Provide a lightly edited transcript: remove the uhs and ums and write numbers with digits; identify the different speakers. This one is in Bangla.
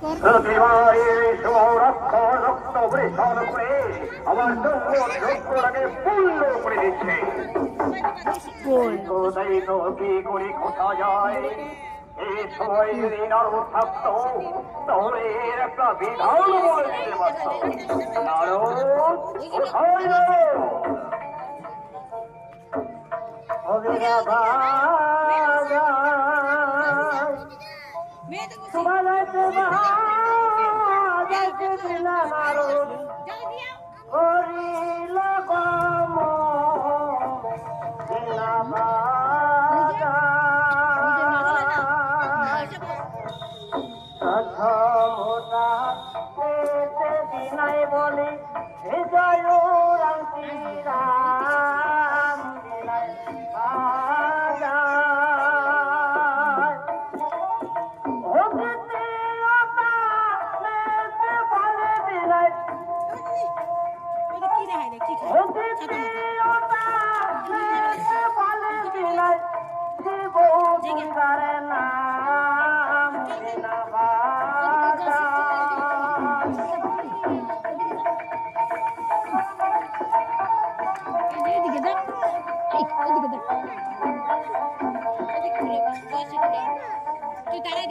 Speaker 1: প্রতিবারের সংরক্ষণ রক্ত বৃষণ করে আমার যোগ্যটাকে পূর্ণ করে দিচ্ছে। তাই তো কি করে খোঁজা যায় এই সময় যদি নারদ থাকতো তাহলে এর একটা বিধান বলে দিতে পারত। নারদ কোথায় নারদ? বলে জয় রাম শ্রীরাম
Speaker 2: তুই তারা